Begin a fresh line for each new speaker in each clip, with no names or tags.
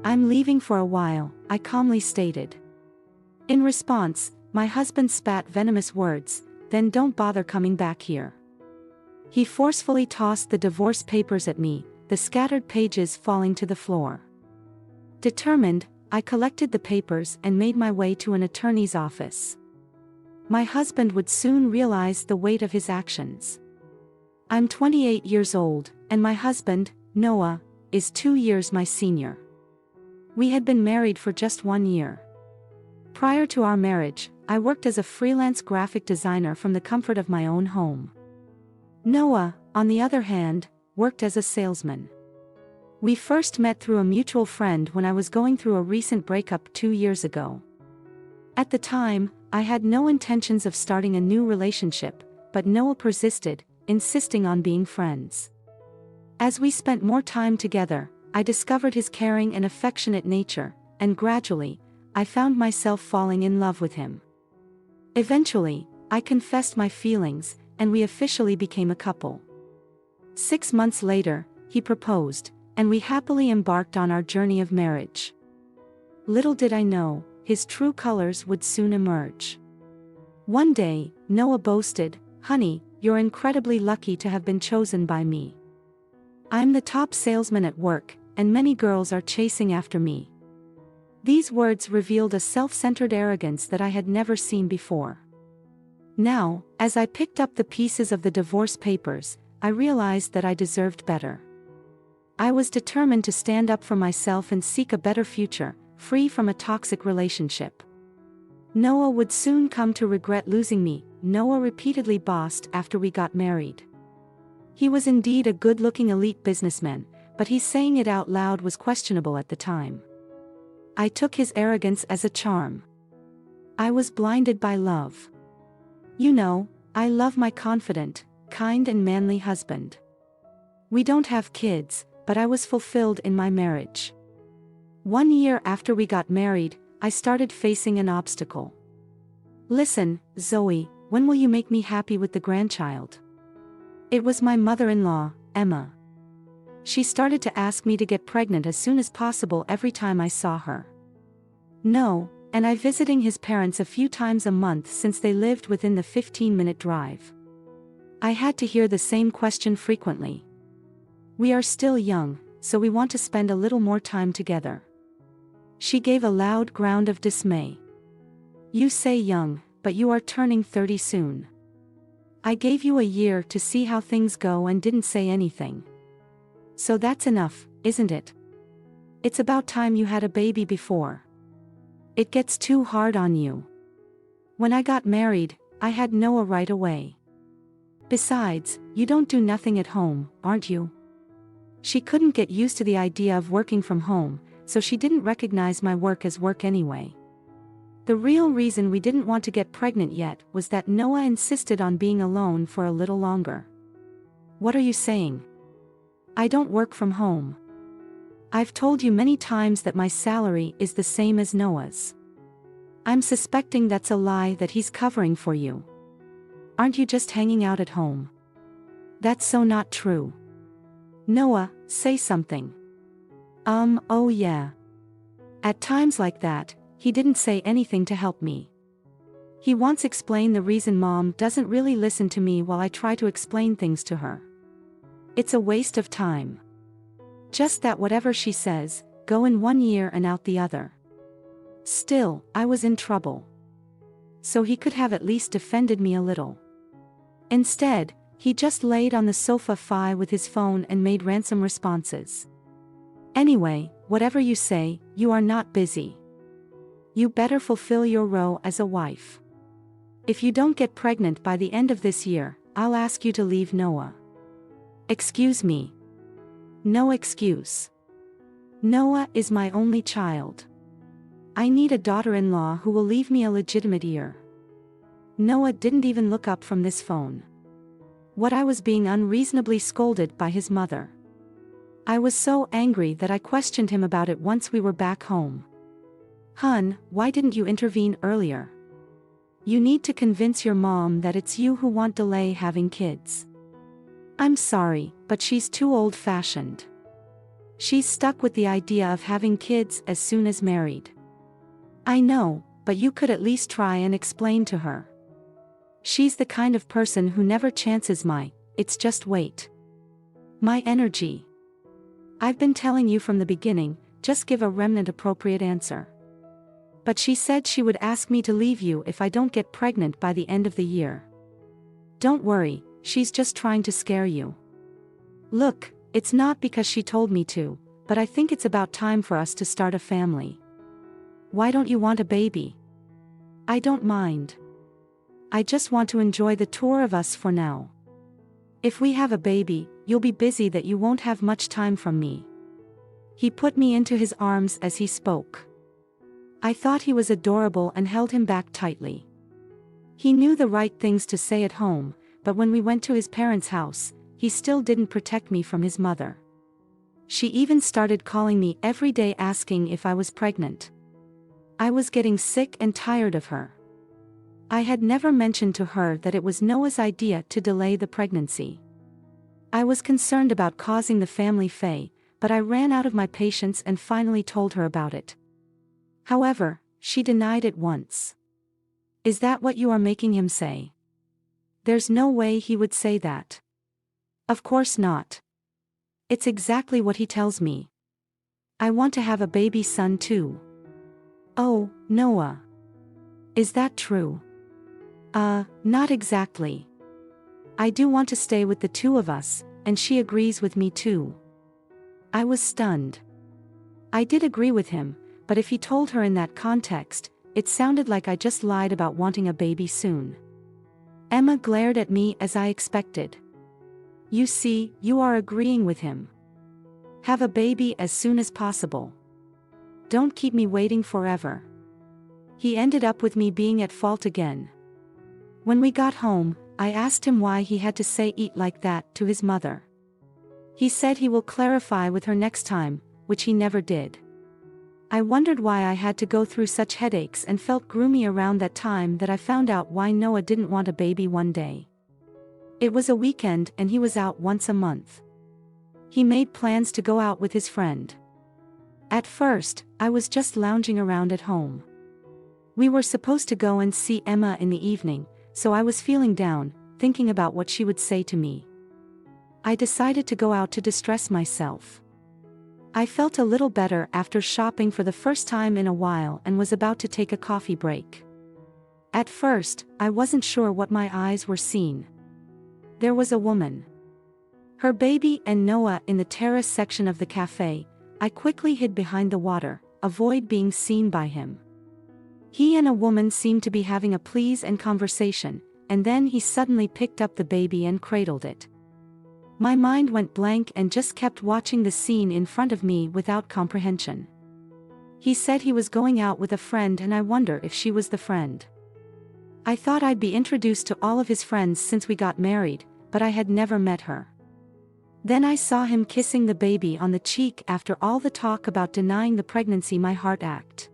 I'm leaving for a while, I calmly stated. In response, my husband spat venomous words, then don't bother coming back here. He forcefully tossed the divorce papers at me, the scattered pages falling to the floor. Determined, I collected the papers and made my way to an attorney's office. My husband would soon realize the weight of his actions. I'm 28 years old, and my husband, Noah, is 2 years my senior. We had been married for just 1 year. Prior to our marriage, I worked as a freelance graphic designer from the comfort of my own home. Noah, on the other hand, worked as a salesman. We first met through a mutual friend when I was going through a recent breakup 2 years ago. At the time, I had no intentions of starting a new relationship, but Noah persisted, insisting on being friends. As we spent more time together, I discovered his caring and affectionate nature, and gradually, I found myself falling in love with him. Eventually, I confessed my feelings, and we officially became a couple. 6 months later, he proposed, and we happily embarked on our journey of marriage. Little did I know, his true colors would soon emerge. One day, Noah boasted, "Honey, you're incredibly lucky to have been chosen by me. I'm the top salesman at work, and many girls are chasing after me." These words revealed a self-centered arrogance that I had never seen before. Now, as I picked up the pieces of the divorce papers, I realized that I deserved better. I was determined to stand up for myself and seek a better future, free from a toxic relationship. Noah would soon come to regret losing me, Noah repeatedly boasted after we got married. He was indeed a good-looking elite businessman, but his saying it out loud was questionable at the time. I took his arrogance as a charm. I was blinded by love. You know, I love my confident, kind and manly husband. We don't have kids, but I was fulfilled in my marriage. 1 year after we got married, I started facing an obstacle. "Listen, Zoe, when will you make me happy with the grandchild?" It was my mother-in-law, Emma. She started to ask me to get pregnant as soon as possible every time I saw her. No, and I visiting his parents a few times a month since they lived within the 15-minute drive. I had to hear the same question frequently. "We are still young, so we want to spend a little more time together." She gave a loud groan of dismay. "You say young, but you are turning 30 soon. I gave you a year to see how things go and didn't say anything. So that's enough, isn't it? It's about time you had a baby before. It gets too hard on you. When I got married, I had Noah right away. Besides, you don't do nothing at home, aren't you?" She couldn't get used to the idea of working from home, so she didn't recognize my work as work anyway. The real reason we didn't want to get pregnant yet was that Noah insisted on being alone for a little longer. "What are you saying? I don't work from home. I've told you many times that my salary is the same as Noah's. I'm suspecting that's a lie that he's covering for you. Aren't you just hanging out at home? That's so not true. Noah, say something." Oh yeah." At times like that, he didn't say anything to help me. He once explained the reason Mom doesn't really listen to me while I try to explain things to her. It's a waste of time. Just that whatever she says, go in 1 ear and out the other. Still, I was in trouble. So he could have at least defended me a little. Instead, he just laid on the sofa with his phone and made ransom responses. "Anyway, whatever you say, you are not busy. You better fulfill your role as a wife. If you don't get pregnant by the end of this year, I'll ask you to leave Noah." "Excuse me." "No excuse. Noah is my only child. I need a daughter-in-law who will leave me a legitimate heir." Noah didn't even look up from this phone. What I was being unreasonably scolded by his mother. I was so angry that I questioned him about it once we were back home. "Hun, why didn't you intervene earlier? You need to convince your mom that it's you who want delay having kids." "I'm sorry, but she's too old-fashioned. She's stuck with the idea of having kids as soon as married. I know, but you could at least try and explain to her. She's the kind of person who never chances it's just wait. My energy. I've been telling you from the beginning, just give a remnant appropriate answer. But she said she would ask me to leave you if I don't get pregnant by the end of the year. Don't worry, she's just trying to scare you. Look, it's not because she told me to, but I think it's about time for us to start a family. Why don't you want a baby? I don't mind. I just want to enjoy the tour of us for now. If we have a baby, you'll be busy that you won't have much time from me. He put me into his arms as he spoke. I thought he was adorable and held him back tightly. He knew the right things to say at home, but when we went to his parents' house, he still didn't protect me from his mother. She even started calling me every day asking if I was pregnant. I was getting sick and tired of her. I had never mentioned to her that it was Noah's idea to delay the pregnancy. I was concerned about causing the family fay, but I ran out of my patience and finally told her about it. However, she denied it once. Is that what you are making him say? There's no way he would say that. Of course not. It's exactly what he tells me. I want to have a baby son too. Oh, Noah. Is that true? Not exactly. I do want to stay with the two of us, and she agrees with me too. I was stunned. I did agree with him, but if he told her in that context, it sounded like I just lied about wanting a baby soon. Emma glared at me as I expected. You see, you are agreeing with him. Have a baby as soon as possible. Don't keep me waiting forever. He ended up with me being at fault again. When we got home, I asked him why he had to say "eat" like that to his mother. He said he will clarify with her next time, which he never did. I wondered why I had to go through such headaches and felt gloomy around that time that I found out why Noah didn't want a baby one day. It was a weekend and he was out once a month. He made plans to go out with his friend. At first, I was just lounging around at home. We were supposed to go and see Emma in the evening, so I was feeling down, thinking about what she would say to me. I decided to go out to distress myself. I felt a little better after shopping for the first time in a while and was about to take a coffee break. At first, I wasn't sure what my eyes were seeing. There was a woman. Her baby and Noah in the terrace section of the cafe. I quickly hid behind the water, avoid being seen by him. He and a woman seemed to be having a pleas and conversation, and then he suddenly picked up the baby and cradled it. My mind went blank and just kept watching the scene in front of me without comprehension. He said he was going out with a friend and I wonder if she was the friend. I thought I'd be introduced to all of his friends since we got married, but I had never met her. Then I saw him kissing the baby on the cheek after all the talk about denying the pregnancy. My heart ached.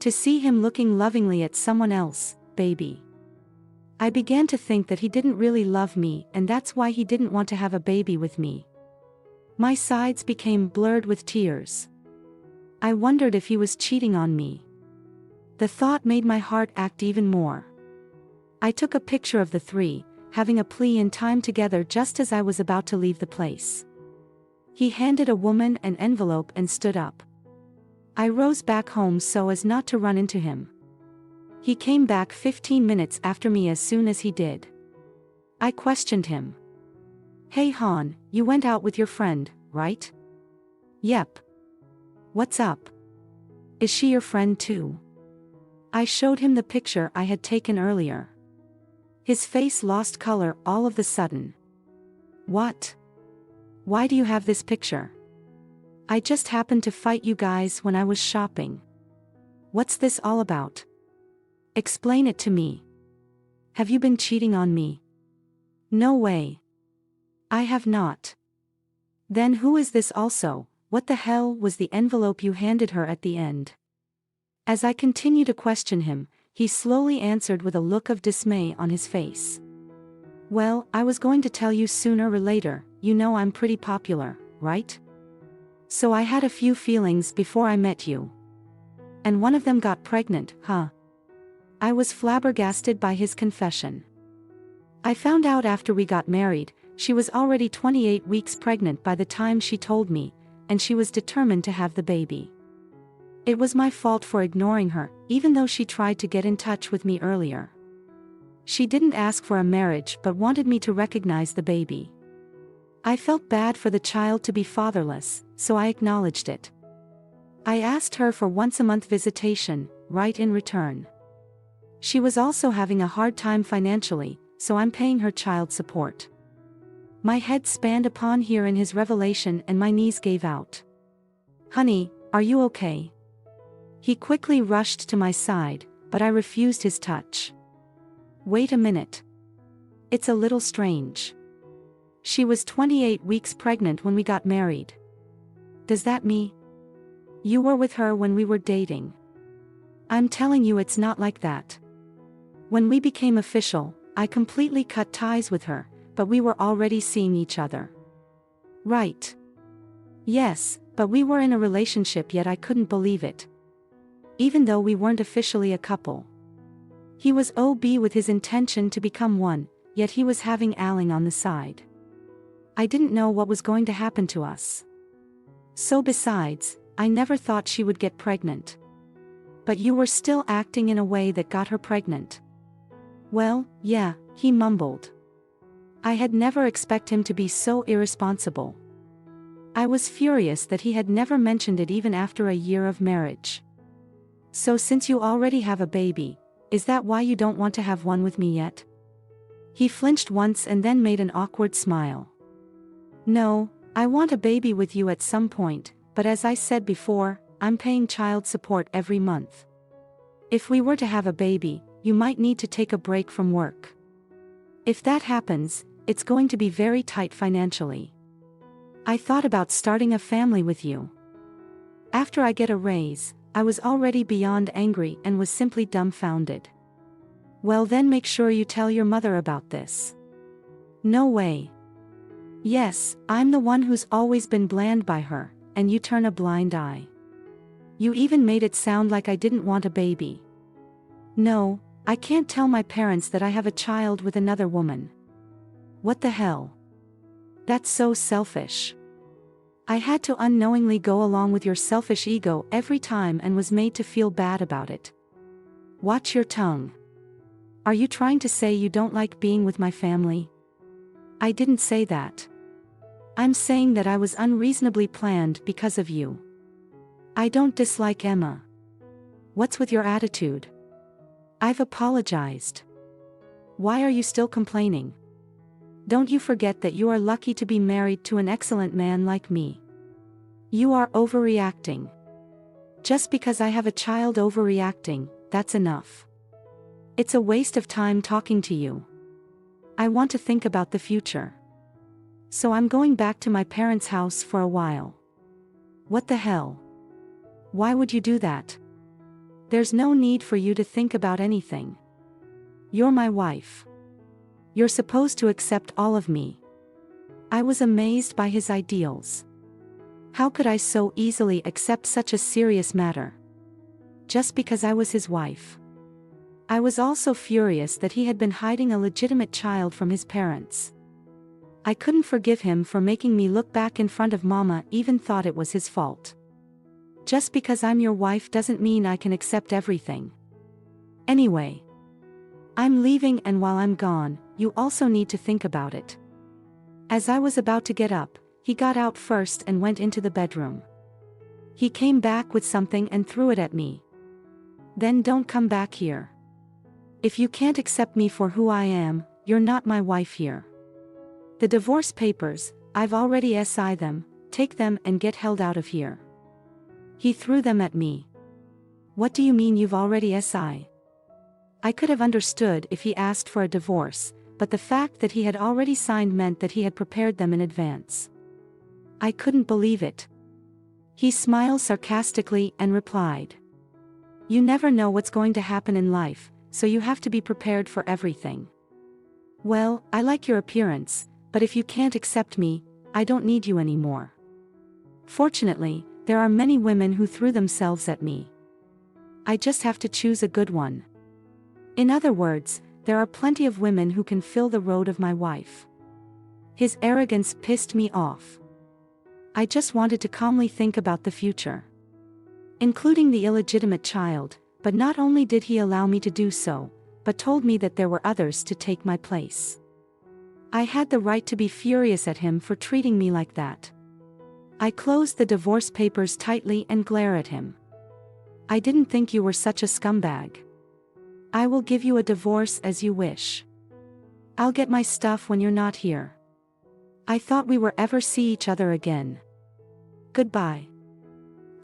To see him looking lovingly at someone else, baby. I began to think that he didn't really love me and that's why he didn't want to have a baby with me. My sides became blurred with tears. I wondered if he was cheating on me. The thought made my heart act even more. I took a picture of the three, having a plea in time together just as I was about to leave the place. He handed a woman an envelope and stood up. I rose back home so as not to run into him. He came back 15 minutes after me as soon as he did. I questioned him. Hey Han, you went out with your friend, right? Yep. What's up? Is she your friend too? I showed him the picture I had taken earlier. His face lost color all of a sudden. What? Why do you have this picture? I just happened to fight you guys when I was shopping. What's this all about? Explain it to me. Have you been cheating on me? No way. I have not. Then who is this also? What the hell was the envelope you handed her at the end? As I continued to question him, he slowly answered with a look of dismay on his face. Well, I was going to tell you sooner or later, you know I'm pretty popular, right? So I had a few feelings before I met you. And one of them got pregnant, huh? I was flabbergasted by his confession. I found out after we got married, she was already 28 weeks pregnant by the time she told me, and she was determined to have the baby. It was my fault for ignoring her, even though she tried to get in touch with me earlier. She didn't ask for a marriage but wanted me to recognize the baby. I felt bad for the child to be fatherless, so I acknowledged it. I asked her for once-a-month visitation, right in return. She was also having a hard time financially, so I'm paying her child support. My head spanned upon hearing his revelation and my knees gave out. Honey, are you okay? He quickly rushed to my side, but I refused his touch. Wait a minute. It's a little strange. She was 28 weeks pregnant when we got married. Does that mean you were with her when we were dating? I'm telling you it's not like that. When we became official, I completely cut ties with her, but we were already seeing each other. Right. Yes, but we were in a relationship yet I couldn't believe it. Even though we weren't officially a couple. He was OB with his intention to become one, yet he was having Aling on the side. I didn't know what was going to happen to us. So besides, I never thought she would get pregnant. But you were still acting in a way that got her pregnant. Well, yeah, he mumbled. I had never expected him to be so irresponsible. I was furious that he had never mentioned it even after a year of marriage. So since you already have a baby, is that why you don't want to have one with me yet? He flinched once and then made an awkward smile. No, I want a baby with you at some point, but as I said before, I'm paying child support every month. If we were to have a baby, you might need to take a break from work. If that happens, it's going to be very tight financially. I thought about starting a family with you. After I get a raise, I was already beyond angry and was simply dumbfounded. Well then make sure you tell your mother about this. No way. Yes, I'm the one who's always been bland by her, and you turn a blind eye. You even made it sound like I didn't want a baby. No, I can't tell my parents that I have a child with another woman. What the hell? That's so selfish. I had to unknowingly go along with your selfish ego every time and was made to feel bad about it. Watch your tongue. Are you trying to say you don't like being with my family? I didn't say that. I'm saying that I was unreasonably planned because of you. I don't dislike Emma. What's with your attitude? I've apologized. Why are you still complaining? Don't you forget that you are lucky to be married to an excellent man like me. You are overreacting. Just because I have a child overreacting, that's enough. It's a waste of time talking to you. I want to think about the future. So I'm going back to my parents' house for a while. What the hell? Why would you do that? There's no need for you to think about anything. You're my wife. You're supposed to accept all of me. I was amazed by his ideals. How could I so easily accept such a serious matter? Just because I was his wife. I was also furious that he had been hiding a legitimate child from his parents. I couldn't forgive him for making me look back in front of Mama, even thought it was his fault. Just because I'm your wife doesn't mean I can accept everything. Anyway, I'm leaving, and while I'm gone, you also need to think about it. As I was about to get up, he got out first and went into the bedroom. He came back with something and threw it at me. Then don't come back here. If you can't accept me for who I am, you're not my wife here. The divorce papers, I've already signed them, take them and get held out of here. He threw them at me. What do you mean you've already signed? I could have understood if he asked for a divorce, but the fact that he had already signed meant that he had prepared them in advance. I couldn't believe it. He smiled sarcastically and replied. You never know what's going to happen in life, so you have to be prepared for everything. Well, I like your appearance, but if you can't accept me, I don't need you anymore. Fortunately, there are many women who threw themselves at me. I just have to choose a good one. In other words, there are plenty of women who can fill the road of my wife. His arrogance pissed me off. I just wanted to calmly think about the future, including the illegitimate child, but not only did he allow me to do so, but told me that there were others to take my place. I had the right to be furious at him for treating me like that. I closed the divorce papers tightly and glared at him. I didn't think you were such a scumbag. I will give you a divorce as you wish. I'll get my stuff when you're not here. I thought we would ever see each other again. Goodbye.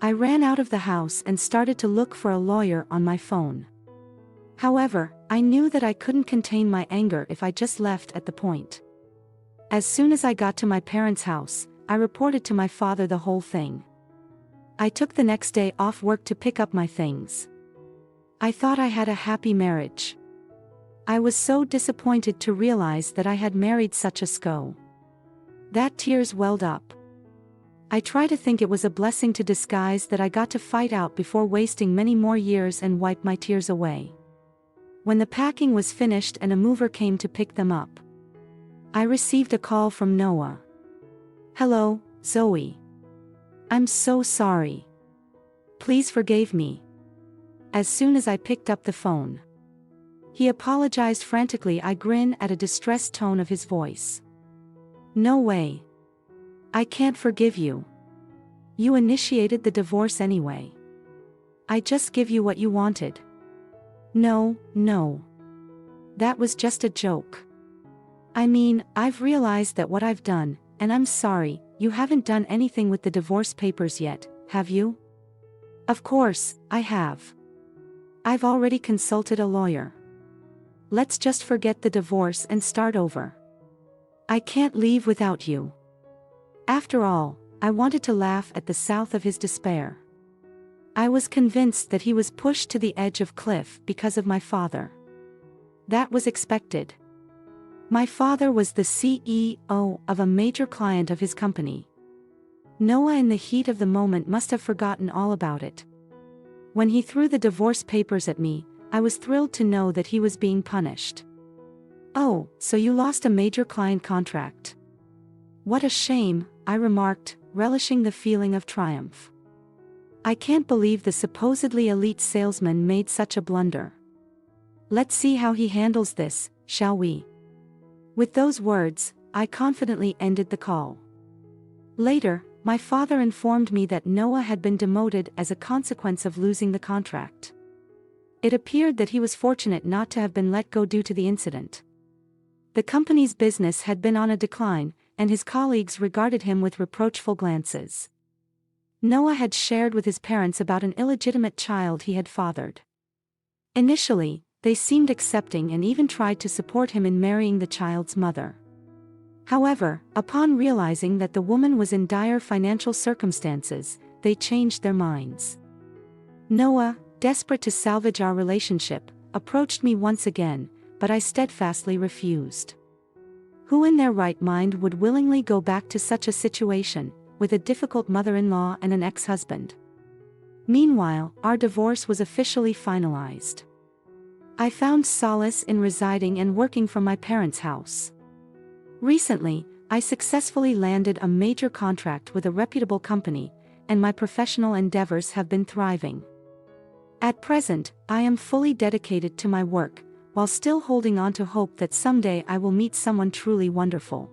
I ran out of the house and started to look for a lawyer on my phone. However, I knew that I couldn't contain my anger if I just left at the point. As soon as I got to my parents' house, I reported to my father the whole thing. I took the next day off work to pick up my things. I thought I had a happy marriage. I was so disappointed to realize that I had married such a sco. That tears welled up. I try to think it was a blessing to disguise that I got to fight out before wasting many more years and wipe my tears away. When the packing was finished and a mover came to pick them up, I received a call from Noah. Hello, Zoe. I'm so sorry. Please forgive me. As soon as I picked up the phone, he apologized frantically. I grinned at a distressed tone of his voice. No way. I can't forgive you. You initiated the divorce anyway. I just give you what you wanted. No. That was just a joke. I mean, I've realized that what I've done, and I'm sorry, you haven't done anything with the divorce papers yet, have you? Of course, I have. I've already consulted a lawyer. Let's just forget the divorce and start over. I can't leave without you. After all, I wanted to laugh at the south of his despair. I was convinced that he was pushed to the edge of cliff because of my father. That was expected. My father was the CEO of a major client of his company. Noah in the heat of the moment must have forgotten all about it. When he threw the divorce papers at me, I was thrilled to know that he was being punished. Oh, so you lost a major client contract. What a shame, I remarked, relishing the feeling of triumph. I can't believe the supposedly elite salesman made such a blunder. Let's see how he handles this, shall we? With those words, I confidently ended the call. Later, my father informed me that Noah had been demoted as a consequence of losing the contract. It appeared that he was fortunate not to have been let go due to the incident. The company's business had been on a decline, and his colleagues regarded him with reproachful glances. Noah had shared with his parents about an illegitimate child he had fathered. Initially, they seemed accepting and even tried to support him in marrying the child's mother. However, upon realizing that the woman was in dire financial circumstances, they changed their minds. Noah, desperate to salvage our relationship, approached me once again, but I steadfastly refused. Who in their right mind would willingly go back to such a situation, with a difficult mother-in-law and an ex-husband? Meanwhile, our divorce was officially finalized. I found solace in residing and working from my parents' house. Recently, I successfully landed a major contract with a reputable company, and my professional endeavors have been thriving. At present, I am fully dedicated to my work, while still holding on to hope that someday I will meet someone truly wonderful.